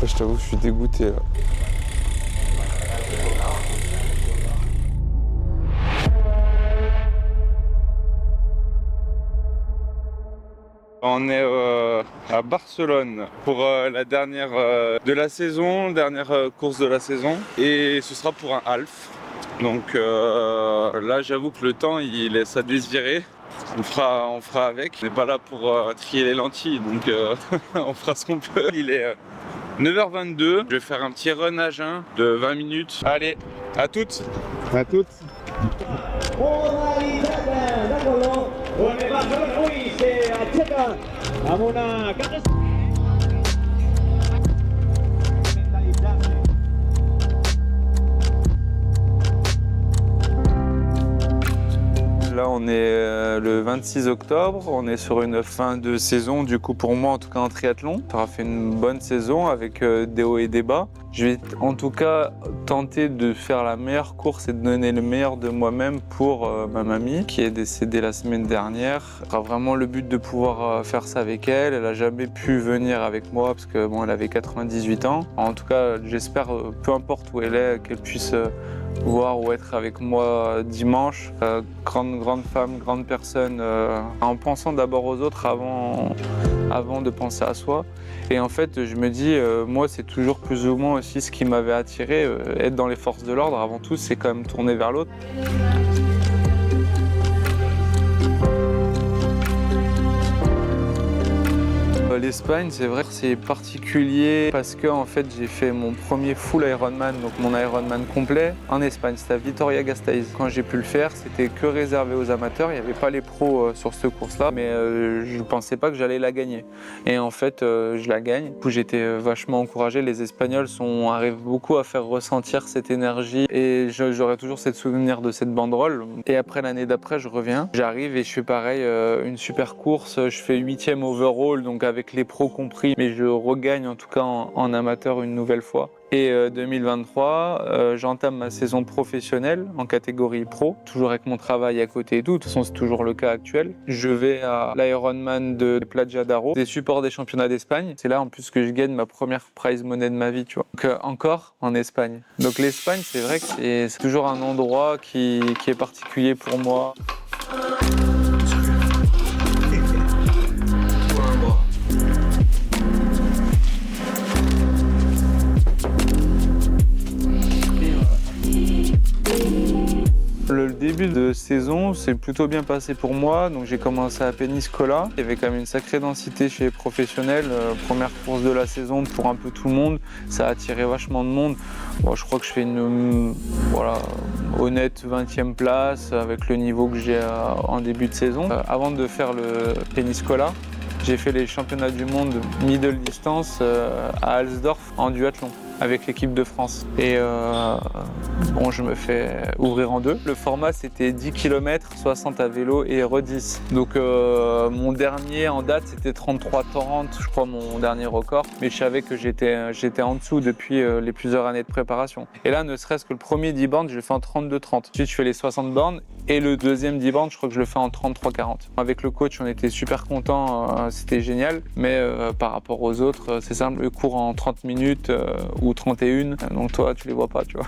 Je t'avoue, je suis dégoûté là. On est à Barcelone pour la dernière de la saison, dernière course de la saison, et ce sera pour un half. Donc là, j'avoue que le temps il laisse à désirer. On fera avec. On n'est pas là pour trier les lentilles, donc on fera ce qu'on peut. Il est 9h22. Je vais faire un petit run à jeun de 20 minutes. Allez, à toutes. À toutes. Là, on est le 26 octobre, on est sur une fin de saison, du coup pour moi en tout cas en triathlon. Ça aura fait une bonne saison avec des hauts et des bas. Je vais en tout cas tenter de faire la meilleure course et de donner le meilleur de moi-même pour ma mamie qui est décédée la semaine dernière. Ce sera vraiment le but de pouvoir faire ça avec elle. Elle n'a jamais pu venir avec moi parce que bon, elle avait 98 ans. En tout cas, j'espère, peu importe où elle est, qu'elle puisse voir ou être avec moi dimanche. Grande femme, grande personne, en pensant d'abord aux autres avant de penser à soi. Et en fait, je me dis, moi, c'est toujours plus ou moins aussi ce qui m'avait attiré. Être dans les forces de l'ordre, avant tout, c'est quand même tourner vers l'autre. L'Espagne, c'est vrai que c'est particulier parce que en fait, j'ai fait mon premier full Ironman, donc mon Ironman complet en Espagne, c'était à Vitoria-Gasteiz. Quand j'ai pu le faire, c'était que réservé aux amateurs, il n'y avait pas les pros sur cette course-là, mais je ne pensais pas que j'allais la gagner. Et en fait, je la gagne. Du coup, j'étais vachement encouragé. Les Espagnols arrivent beaucoup à faire ressentir cette énergie et j'aurai toujours ce souvenir de cette banderole. Et après, l'année d'après, je reviens. J'arrive et je fais pareil, une super course. Je fais 8e overall, donc avec les pros compris, mais je regagne en tout cas en amateur une nouvelle fois. Et 2023, j'entame ma saison professionnelle en catégorie pro, toujours avec mon travail à côté et tout. De toute façon, c'est toujours le cas actuel. Je vais à l'Ironman de Platja d'Aro, des supports des championnats d'Espagne. C'est là en plus que je gagne ma première prize money de ma vie, tu vois. Donc encore en Espagne. Donc l'Espagne, c'est vrai que c'est toujours un endroit qui est particulier pour moi. Le début de saison s'est plutôt bien passé pour moi, donc j'ai commencé à Peñíscola. Il y avait quand même une sacrée densité chez les professionnels. Première course de la saison pour un peu tout le monde, ça a attiré vachement de monde. Bon, je crois que je fais une honnête 20e place avec le niveau que j'ai en début de saison. Avant de faire le Peñíscola, j'ai fait les championnats du monde middle distance à Alsdorf en duathlon avec l'équipe de France. Et bon, je me fais ouvrir en deux. Le format, c'était 10 km, 60 à vélo et R10. Donc mon dernier en date, c'était 33-40, je crois, mon dernier record. Mais je savais que j'étais en dessous depuis les plusieurs années de préparation. Et là, ne serait-ce que le premier 10 bornes, je le fais en 32-30. Ensuite, je fais les 60 bornes. Et le deuxième 10 bornes, je crois que je le fais en 33-40. Avec le coach, on était super contents, c'était génial. Mais par rapport aux autres, c'est simple, le cours en 30 minutes ou 31. Donc toi, tu les vois pas, tu vois.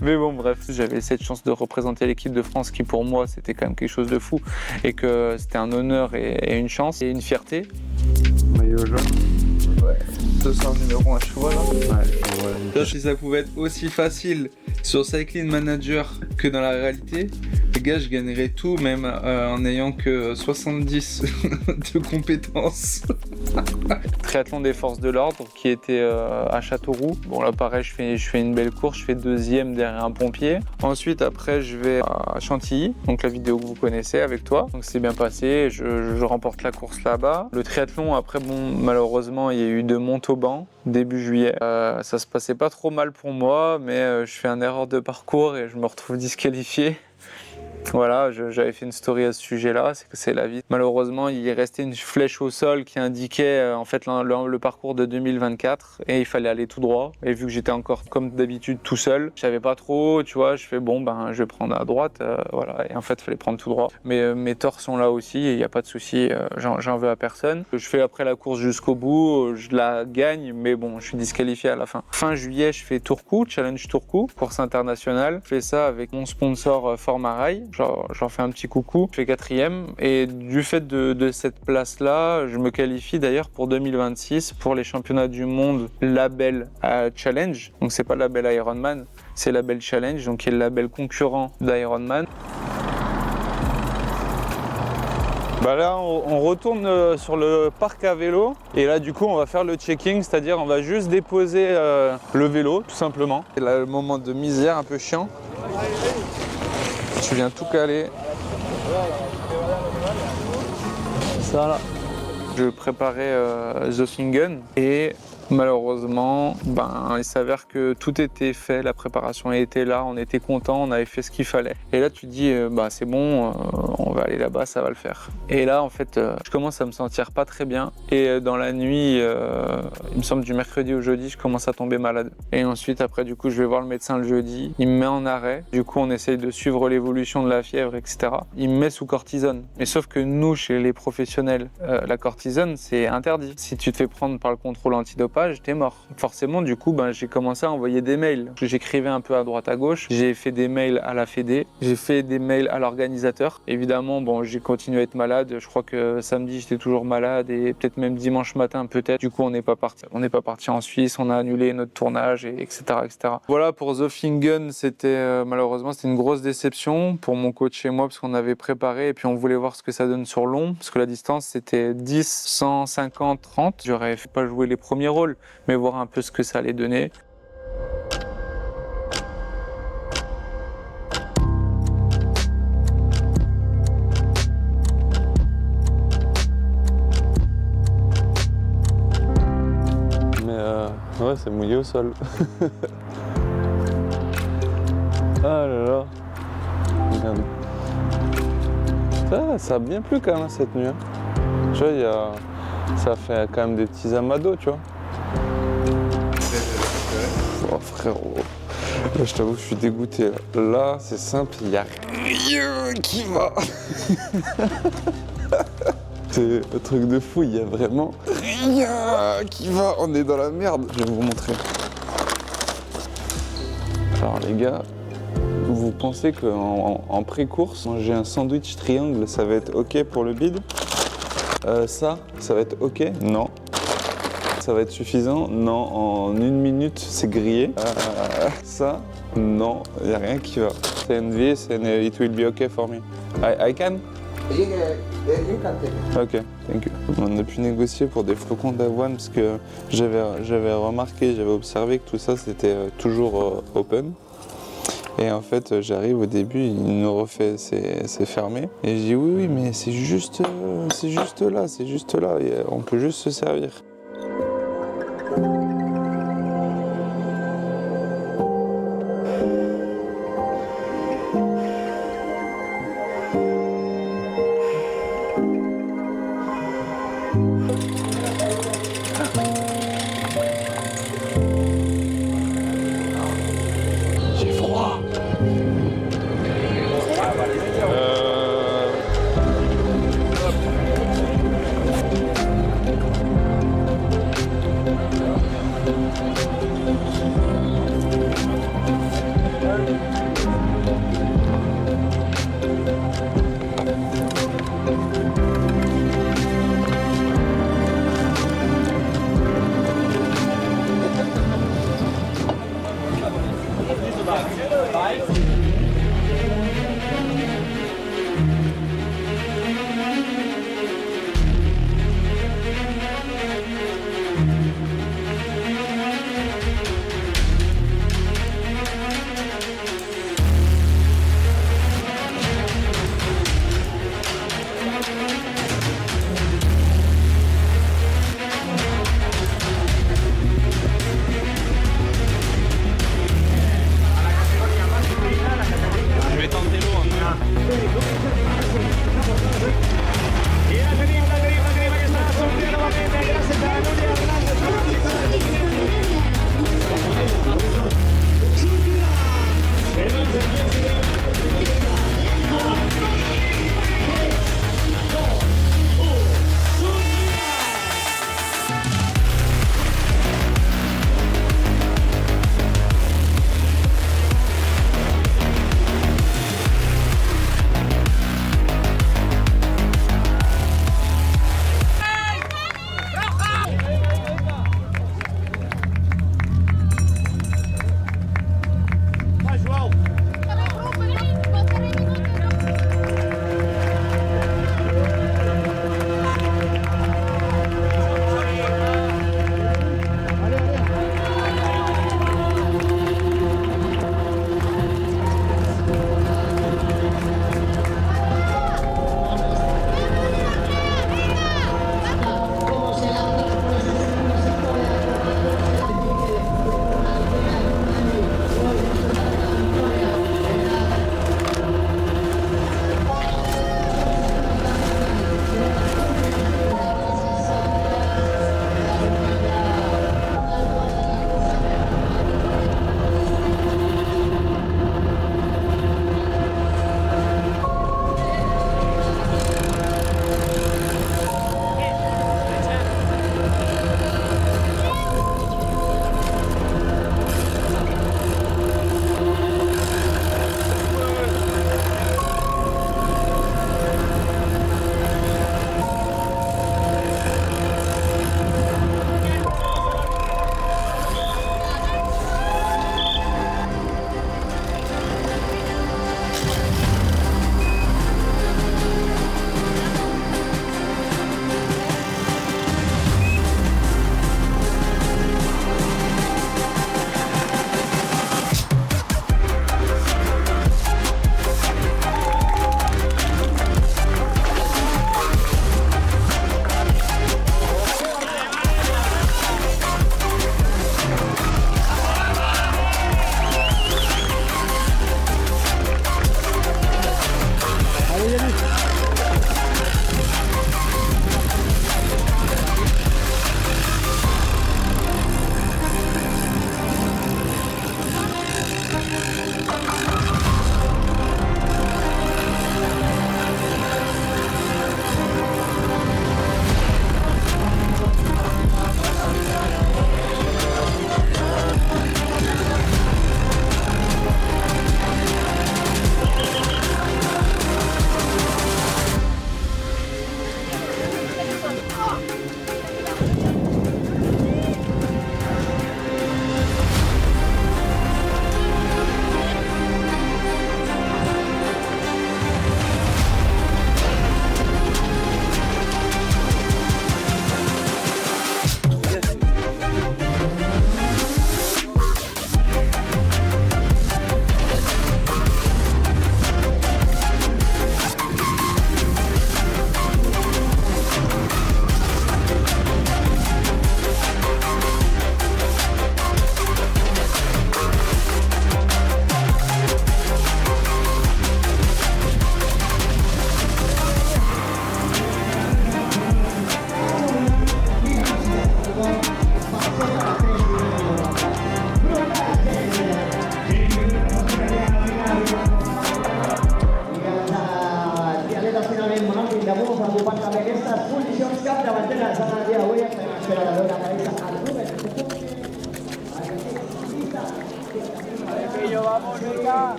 Mais bon, bref, j'avais cette chance de représenter l'équipe de France qui, pour moi, c'était quand même quelque chose de fou. Et que c'était un honneur et une chance et une fierté. Maillot jaune. Ouais, 200 numéro à cheval là. Ouais, Si ça pouvait être aussi facile sur Cycling Manager que dans la réalité, les gars, je gagnerais tout, même en n'ayant que 70 de compétences. Triathlon des forces de l'ordre qui était à Châteauroux. Bon là pareil, je fais une belle course, je fais deuxième derrière un pompier. Ensuite après je vais à Chantilly, donc la vidéo que vous connaissez avec toi. Donc c'est bien passé, je remporte la course là-bas. Le triathlon après bon malheureusement il y a eu de Montauban début juillet. Ça se passait pas trop mal pour moi, mais je fais une erreur de parcours et je me retrouve disqualifié. Voilà, j'avais fait une story à ce sujet-là, c'est que c'est la vie. Malheureusement, il est resté une flèche au sol qui indiquait en fait le parcours de 2024 et il fallait aller tout droit. Et vu que j'étais encore comme d'habitude tout seul, je savais pas trop, tu vois, je fais bon ben je vais prendre à droite, voilà. Et en fait, il fallait prendre tout droit. Mais mes torts sont là aussi et il n'y a pas de souci, j'en veux à personne. Je fais après la course jusqu'au bout, je la gagne, mais bon, je suis disqualifié à la fin. Fin juillet, je fais Tourcoing, Challenge Tourcoing, course internationale. Je fais ça avec mon sponsor Formarail. J'en fais un petit coucou. Je fais 4e et du fait de cette place-là, je me qualifie d'ailleurs pour 2026 pour les championnats du monde label Challenge. Donc c'est pas le label Ironman, c'est label Challenge, donc qui est le label concurrent d'Ironman. Bah là, on retourne sur le parc à vélo et là du coup on va faire le checking, c'est-à-dire on va juste déposer le vélo tout simplement. Et là le moment de misère un peu chiant. Tu viens tout caler. Ça là. Je préparais Zofingen et malheureusement, il s'avère que tout était fait, la préparation était là, on était content, on avait fait ce qu'il fallait. Et là, tu te dis, c'est bon, on va aller là-bas, ça va le faire. Et là, en fait, je commence à me sentir pas très bien. Et dans la nuit, il me semble du mercredi au jeudi, je commence à tomber malade. Et ensuite, après, du coup, je vais voir le médecin le jeudi. Il me met en arrêt. Du coup, on essaye de suivre l'évolution de la fièvre, etc. Il me met sous cortisone. Mais sauf que nous, chez les professionnels, la cortisone, c'est interdit. Si tu te fais prendre par le contrôle antidopage, t'es mort. Forcément, du coup, j'ai commencé à envoyer des mails. J'écrivais un peu à droite à gauche. J'ai fait des mails à la Fédé. J'ai fait des mails à l'organisateur. Évidemment, j'ai continué à être malade. Je crois que samedi, j'étais toujours malade et peut-être même dimanche matin, peut-être. Du coup, on n'est pas parti en Suisse. On a annulé notre tournage, etc., etc. Voilà, pour Zofingen, c'était malheureusement, c'était une grosse déception pour mon coach et moi parce qu'on avait préparé et puis on voulait voir ce que ça donne sur long parce que la distance, c'était 10, 150, 30. J'aurais pas joué les premiers rôles, mais voir un peu ce que ça allait donner. Ouais, c'est mouillé au sol. Ah là là. Regarde. Ça a bien plu quand même cette nuit. Tu vois, ça fait quand même des petits amados, tu vois. Oh frérot, là, je t'avoue que je suis dégoûté. Là, c'est simple, il n'y a rien qui va. C'est un truc de fou, il n'y a vraiment rien qui va. On est dans la merde. Je vais vous montrer. Alors les gars, vous pensez qu'en pré-course, manger un sandwich triangle, ça va être ok pour le bide? Ça va être ok? Non. Ça va être suffisant? Non, en 1 minute, c'est grillé. Ça, non, il n'y a rien qui va. C'est this and it will be okay for me. I can? You can take it. Ok, thank you. On a pu négocier pour des flocons d'avoine parce que j'avais remarqué, j'avais observé que tout ça c'était toujours open. Et en fait, j'arrive au début, il nous refait, c'est fermé. Et je dis oui, mais c'est juste là, on peut juste se servir. J'ai froid. Je vais tenter l'eau.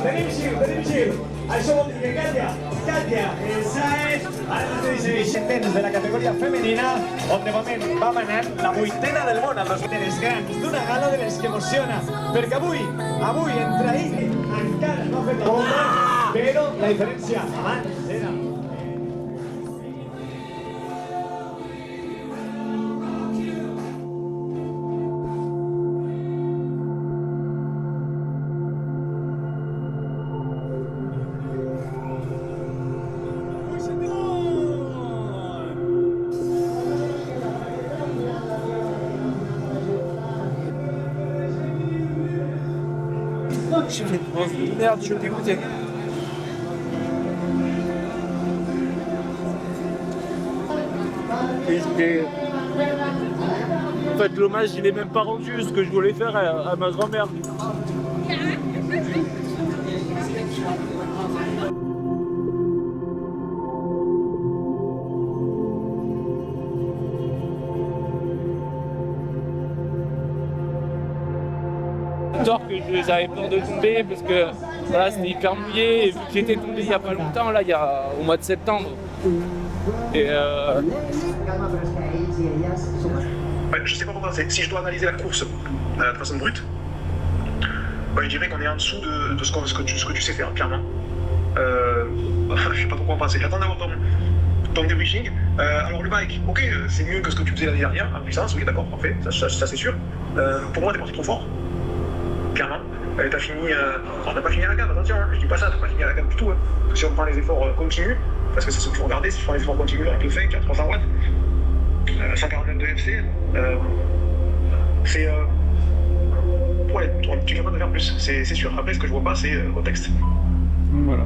tenim gir. Això vol dir que Katia Sáenz, ara mateix descendents de la categoria femenina, on de moment va manant la vuitena del món, als dels grans, d'una gala de les que emociona, perquè avui, entre ahir, encara no ha fet la volta, però la diferència abans era... J'ai fait une grosse merde, je suis dégoûté. En fait, l'hommage, il est même pas rendu, ce que je voulais faire à ma grand-mère. Que j'avais peur de tomber parce que voilà, c'était hyper mouillé et vu que j'étais tombé il n'y a pas longtemps, là, au mois de septembre. Et je sais pas pourquoi, si je dois analyser la course de façon brute, je dirais qu'on est en dessous de ce que tu sais faire, clairement. Je sais pas trop quoi en penser. J'attends d'avoir ton débriefing. Alors le bike, ok, c'est mieux que ce que tu faisais l'année dernière, en puissance, ok d'accord, parfait, ça c'est sûr. Pour moi, t'es parti trop fort. Clairement, t'as fini, on n'a pas fini à la gamme, attention, je dis pas ça, t'as pas fini à la gamme du tout. Parce que si on prend les efforts continus, parce que c'est ce qu'il faut regarder, si tu prends les efforts continus avec le fake à 300 watts, 149 de FC, c'est. Ouais, tu es capable de faire plus, c'est sûr. Après, ce que je vois pas, c'est au texte. voilà.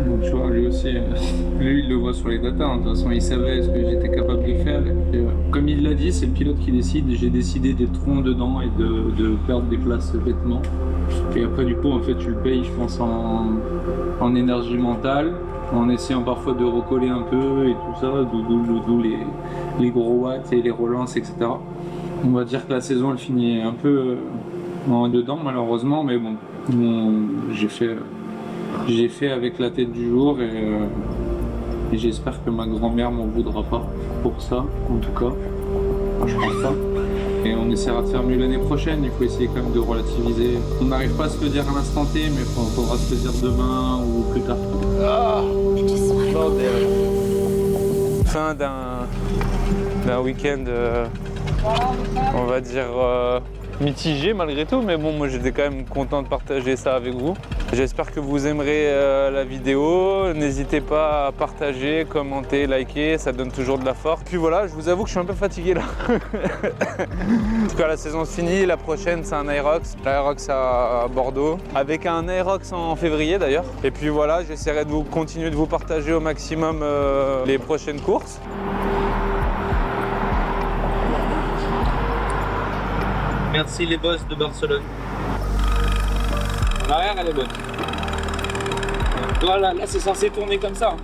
Donc, tu vois, lui aussi, lui il le voit sur les datas, hein. De toute façon il savait ce que j'étais capable de faire. Et, comme il l'a dit, c'est le pilote qui décide. J'ai décidé d'être rond dedans et de perdre des places bêtement. Et après du coup en fait tu le payes, je pense, en énergie mentale, en essayant parfois de recoller un peu et tout ça, d'où les gros watts et les relances, etc. On va dire que la saison elle finit un peu en dedans malheureusement, mais bon j'ai fait avec la tête du jour et j'espère que ma grand-mère m'en voudra pas pour ça, en tout cas. Enfin, je pense pas. Et on essaiera de faire mieux l'année prochaine, il faut essayer quand même de relativiser. On n'arrive pas à se le dire à l'instant T, mais il faudra se le dire demain ou plus tard. Ah, bordel. Fin d'un week-end, on va dire mitigé malgré tout, mais bon, moi j'étais quand même content de partager ça avec vous. J'espère que vous aimerez la vidéo. N'hésitez pas à partager, commenter, liker, ça donne toujours de la force. Puis voilà, je vous avoue que je suis un peu fatigué là. En tout cas, la saison se finit, la prochaine c'est un Aerox. L'Aerox à Bordeaux, avec un Aerox en février d'ailleurs. Et puis voilà, j'essaierai de continuer de vous partager au maximum les prochaines courses. Merci les boss de Barcelone. L'arrière elle est bonne. Voilà, là c'est censé tourner comme ça.